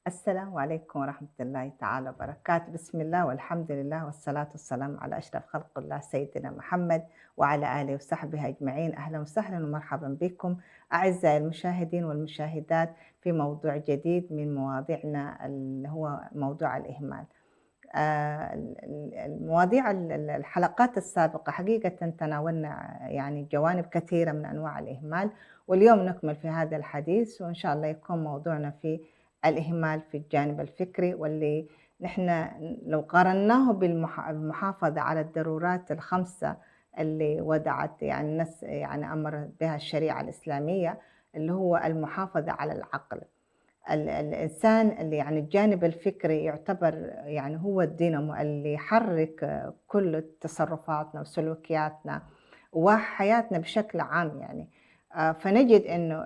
السلام عليكم ورحمة الله تعالى وبركاته. بسم الله والحمد لله والصلاة والسلام على أشرف خلق الله سيدنا محمد وعلى آله وصحبه أجمعين. أهلا وسهلا ومرحبا بكم أعزائي المشاهدين والمشاهدات في موضوع جديد من مواضيعنا اللي هو موضوع الإهمال. المواضيع الحلقات السابقة حقيقة تناولنا يعني جوانب كثيرة من أنواع الإهمال، واليوم نكمل في هذا الحديث، وإن شاء الله يكون موضوعنا في الإهمال في الجانب الفكري، واللي نحن لو قارناه بالمحافظة على الضرورات الخمسة اللي وضعت يعني الناس يعني أمر بها الشريعة الإسلامية، اللي هو المحافظة على العقل. الإنسان اللي يعني الجانب الفكري يعتبر يعني هو الدينامو اللي يحرك كل تصرفاتنا وسلوكياتنا وحياتنا بشكل عام يعني. فنجد إنه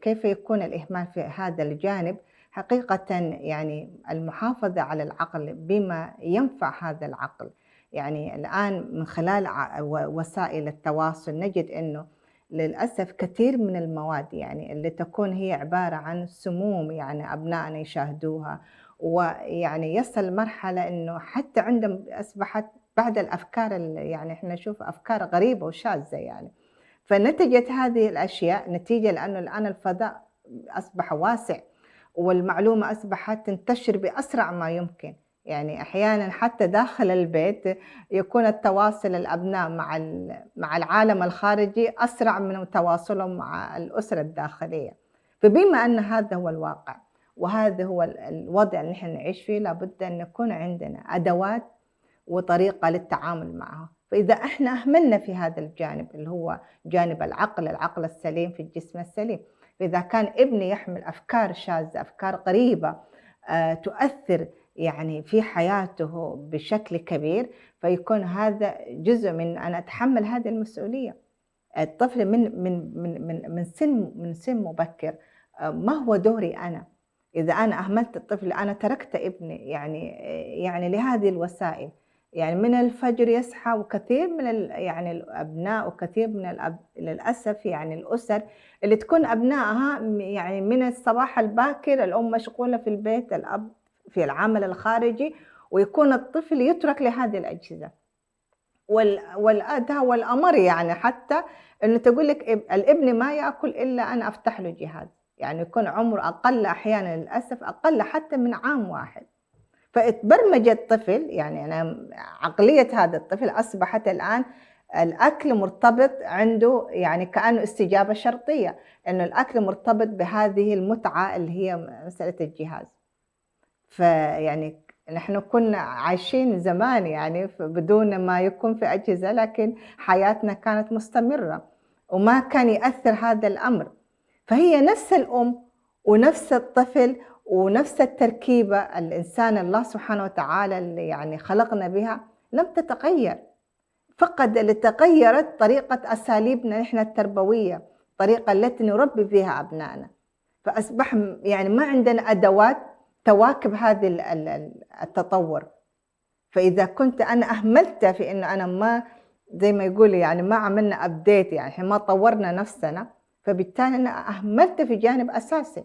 كيف يكون الإهمال في هذا الجانب. حقيقة يعني المحافظة على العقل بما ينفع هذا العقل، يعني الآن من خلال وسائل التواصل نجد إنه للأسف كثير من المواد يعني اللي تكون هي عبارة عن سموم يعني أبنائنا يشاهدوها، ويعني يصل مرحلة إنه حتى عندهم أصبحت بعض الأفكار يعني إحنا نشوف أفكار غريبة وشاذة يعني. فنتجت هذه الأشياء نتيجة لأنه الآن الفضاء أصبح واسع، والمعلومة أصبحت تنتشر بأسرع ما يمكن. يعني أحيانًا حتى داخل البيت يكون التواصل الأبناء مع العالم الخارجي أسرع من تواصلهم مع الأسرة الداخلية. فبما أن هذا هو الواقع وهذا هو الوضع اللي نحن نعيش فيه، لابد أن يكون عندنا أدوات وطريقة للتعامل معها. فإذا إحنا أهملنا في هذا الجانب اللي هو جانب العقل السليم في الجسم السليم، فإذا كان ابني يحمل أفكار شاذة، أفكار غريبة تؤثر يعني في حياته بشكل كبير، فيكون هذا جزء من أن أتحمل هذه المسؤولية. الطفل من سن مبكر، ما هو دوري أنا؟ إذا أنا أهملت الطفل أنا تركت ابني يعني لهذه الوسائل. يعني من الفجر يصحى، وكثير من يعني الأبناء وكثير من للأسف يعني الأسر اللي تكون أبنائها يعني من الصباح الباكر الأم مشغولة في البيت، الأب في العمل الخارجي، ويكون الطفل يترك لهذه الأجهزة. والأدهى والأمر يعني حتى إنه تقول لك الابن ما يأكل إلا أنا أفتح له جهاز، يعني يكون عمره أقل أحيانًا للأسف أقل حتى من عام واحد. فاتبرمج الطفل، يعني أنا عقلية هذا الطفل أصبحت الآن الأكل مرتبط عنده يعني كأنه استجابة شرطية، إنه الأكل مرتبط بهذه المتعة اللي هي مسألة الجهاز. فيعني نحن كنا عايشين زمان يعني بدون ما يكون في أجهزة، لكن حياتنا كانت مستمرة وما كان يأثر هذا الأمر. فهي نفس الأم ونفس الطفل ونفس التركيبة، الإنسان الله سبحانه وتعالى اللي يعني خلقنا بها لم تتغير، فقط اللي تغيرت طريقة أساليبنا نحن التربوية، الطريقة التي نربي بها أبنائنا. فأصبح يعني ما عندنا أدوات تواكب هذه التطور. فإذا كنت أنا أهملت في إنه أنا ما زي ما يقولوا يعني ما عملنا أبديت، يعني إحنا ما طورنا نفسنا، فبالتالي أنا أهملت في جانب أساسي،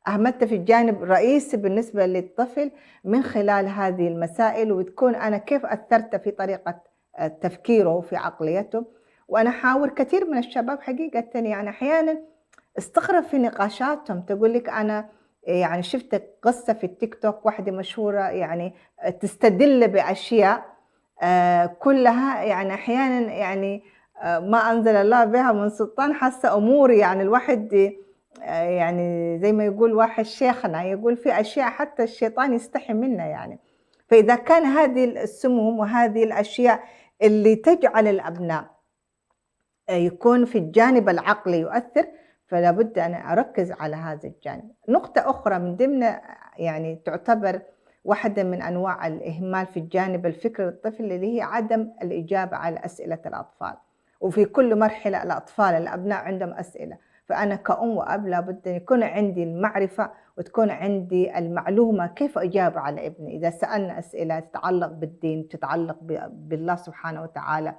أهملت في الجانب رئيسي بالنسبة للطفل من خلال هذه المسائل، وتكون أنا كيف أثرت في طريقة تفكيره وفي عقليته. وأنا أحاور كثير من الشباب حقيقة يعني أحيانًا استغرب في نقاشاتهم، تقول لك أنا يعني شفت قصة في التيك توك واحدة مشهورة يعني تستدل بأشياء كلها يعني أحيانًا يعني ما أنزل الله بها من سلطان، حاسة أمور يعني الواحد يعني زي ما يقول واحد شيخنا يقول في أشياء حتى الشيطان يستحي منها يعني. فإذا كان هذه السموم وهذه الأشياء اللي تجعل الأبناء يكون في الجانب العقلي يؤثر، فلا بد أن أركز على هذا الجانب. نقطة أخرى من ضمن يعني تعتبر واحدة من أنواع الإهمال في الجانب الفكري للطفل، اللي هي عدم الإجابة على أسئلة الأطفال. وفي كل مرحلة الأطفال الأبناء عندهم أسئلة، فأنا كأم وأب لابد أن يكون عندي المعرفة وتكون عندي المعلومة كيف أجاب على ابني. إذا سألنا أسئلة تتعلق بالدين، تتعلق بالله سبحانه وتعالى،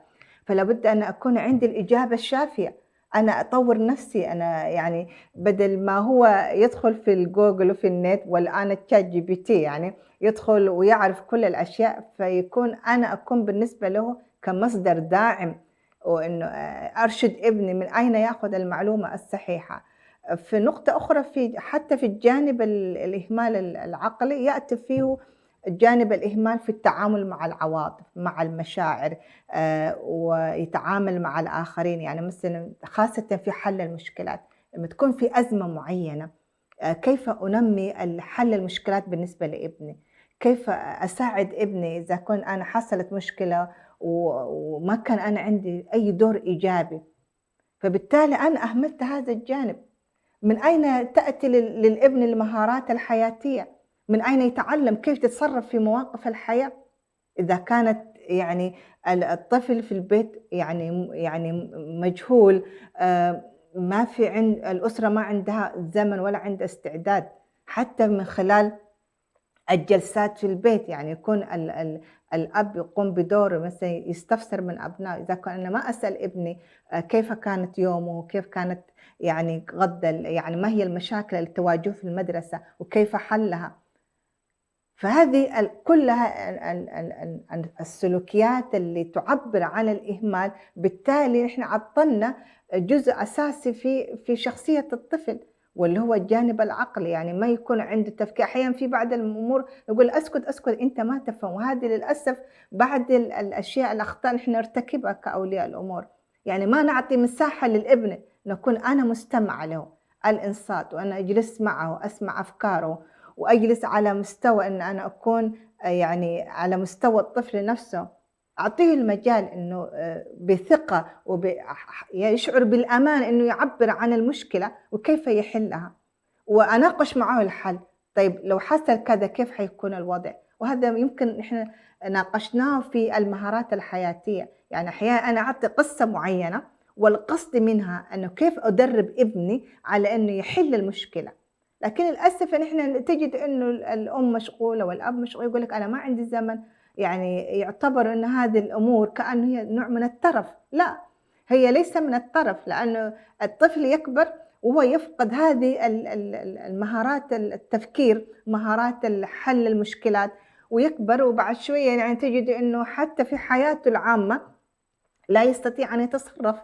فلا بد أن أكون عندي الإجابة الشافية. أنا أطوّر نفسي، أنا يعني بدل ما هو يدخل في الجوجل وفي النت والآن الChatGPT يعني يدخل ويعرف كل الأشياء، فيكون أنا أكون بالنسبة له كمصدر داعم، وإنه أرشد ابني من أين يأخذ المعلومة الصحيحة. في نقطة أخرى حتى في الجانب الإهمال العقلي يأتي فيه جانب الإهمال في التعامل مع العواطف، مع المشاعر، ويتعامل مع الآخرين، يعني مثلًا خاصةً في حل المشكلات، لمّا تكون في أزمة معينة، كيف أنمّي حل المشكلات بالنسبة لابني، كيف أساعد ابني إذا أنا حصلت مشكلة وما كان أنا عندي أي دور إيجابي، فبالتالي أنا أهملت هذا الجانب. من أين تأتي للابن المهارات الحياتية؟ من أين يتعلم كيف يتصرف في مواقف الحياة؟ إذا كانت يعني الطفل في البيت يعني مجهول، ما في الأسرة ما عندها زمن ولا عندها استعداد، حتى من خلال الجلسات في البيت، يعني يكون الأب يقوم بدوره مثلًا يستفسر من أبنائه، إذا أنا ما أسأل ابني كيف كانت يومه، وكيف كانت يعني غدا يعني ما هي المشاكل اللي تواجهه في المدرسة وكيف حلها. فهذه كلها السلوكيات اللي تعبّر عن الإهمال، بالتالي إحنا عطّلنا جزء أساسي في شخصية الطفل، واللي هو الجانب العقلي، يعني ما يكون عنده تفكير. أحيانًا في بعض الأمور نقول اسكت، اسكت أنت ما تفهم، وهذه للأسف بعض الأشياء الأخطاء نحن نرتكبها كأولياء الأمور، يعني ما نعطي مساحة للابن نكون أنا مستمعة له، الإنصات، وأنا أجلس معه وأسمع أفكاره، وأجلس على مستوى إن أنا أكون يعني على مستوى الطفل نفسه، أعطيه المجال إنه بثقة يشعر بالأمان إنه يعبّر عن المشكلة وكيف يحلها، وأناقش معاه الحل. طيب لو حصل كذا كيف حيكون الوضع؟ وهذا يمكن إحنا ناقشناه في المهارات الحياتية، يعني أحيانًا أنا أعطي قصة معينة والقصد منها إنه كيف أدرّب ابني على إنه يحل المشكلة. لكن للأسف إن إحنا تجد إنه الأم مشغولة والأب مشغول، يقول لك أنا ما عندي زمن، يعني يعتبر إن هذه الأمور كأنه هي نوع من الترف، لأ، هي ليس من الترف، لأنه الطفل يكبر وهو يفقد هذه المهارات التفكير، مهارات حل المشكلات، ويكبر وبعد شوية يعني تجد إنه حتى في حياته العامة لا يستطيع أن يتصرف،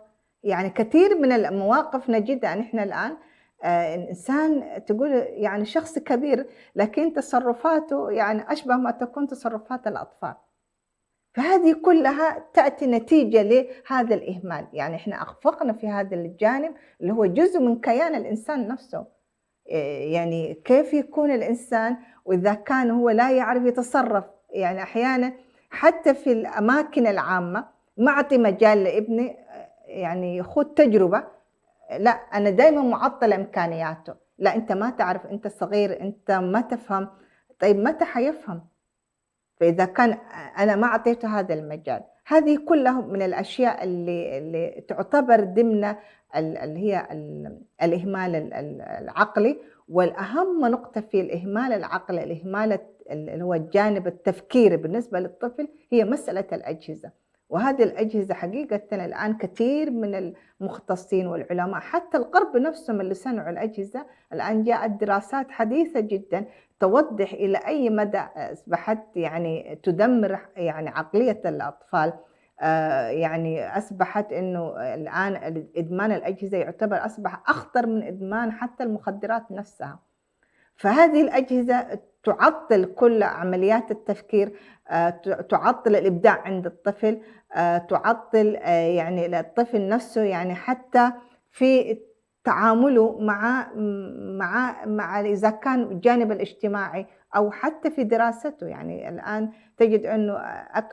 يعني كثير من المواقف نجدها نحن الآن، الإنسان تقول يعني شخص كبير لكن تصرفاته يعني أشبه ما تكون تصرفات الأطفال، فهذه كلها تأتي نتيجة لهذا الإهمال، يعني إحنا أخفقنا في هذا الجانب اللي هو جزء من كيان الإنسان نفسه. يعني كيف يكون الإنسان وإذا كان هو لا يعرف يتصرّف، يعني أحيانًا حتى في الأماكن العامة ما أعطي مجال لابني يعني يخوض تجربة، لأ أنا دايمًا معطّلة إمكانياته، لأ أنت ما تعرف، أنت صغير، أنت ما تفهم، طيب متى حيفهم؟ فإذا كان أنا ما أعطيته هذا المجال، هذه كلها من الأشياء اللي تعتبر ضمن اللي هي الإهمال العقلي، والأهم نقطة في الإهمال العقلي، الإهمال اللي هو الجانب التفكيري بالنسبة للطفل هي مسألة الأجهزة، وهذه الأجهزة حقيقةً الآن كثير من المختصين والعلماء حتى الغرب نفسهم اللي صنعوا الأجهزة الآن جاءت دراسات حديثة جدًا توضح إلى أي مدى أصبحت يعني تدمر يعني عقلية الأطفال، يعني أصبحت إنه الآن إدمان الأجهزة يعتبر أصبح أخطر من إدمان حتى المخدرات نفسها. فهذه الأجهزة تعطّل كل عمليات التفكير، تعطّل الإبداع عند الطفل، تعطّل يعني الطفل نفسه يعني حتى في تعامله مع إذا كان الجانب الاجتماعي أو حتى في دراسته، يعني الآن تجد إنه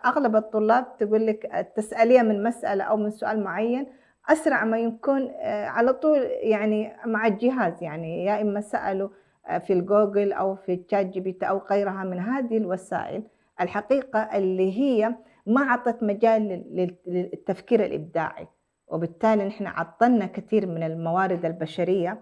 أغلب الطلاب تقول لِك تسأليها من مسألة أو من سؤال معيّن أسرع ما يكون على طول يعني مع الجهاز، يعني يا إما سألوا في الجوجل أو في ChatGPT أو غيرها من هذه الوسائل، الحقيقة اللي هي ما عطت مجال للتفكير الإبداعي، وبالتالي نحن عطّلنا كثير من الموارد البشرية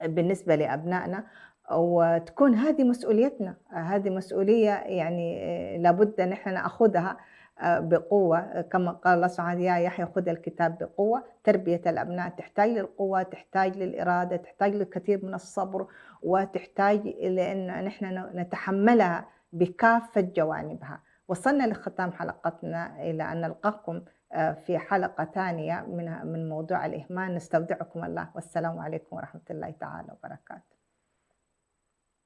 بالنسبة لأبنائنا، وتكون هذه مسؤوليتنا، هذه مسؤولية يعني لابد إن إحنا نأخذها، بقوة، كما قال الله سبحانه: "يا يحيى خذ الكتاب بقوة". تربية الأبناء تحتاج للقوة، تحتاج للإرادة، تحتاج للكثير من الصبر، وتحتاج إلى إن نحن نتحملها بكافة جوانبها. وصلنا لختام حلقتنا، إلى أن نلقاكم في حلقة تانية من موضوع الإهمال. نستودعكم الله، والسلام عليكم ورحمة الله تعالى وبركاته.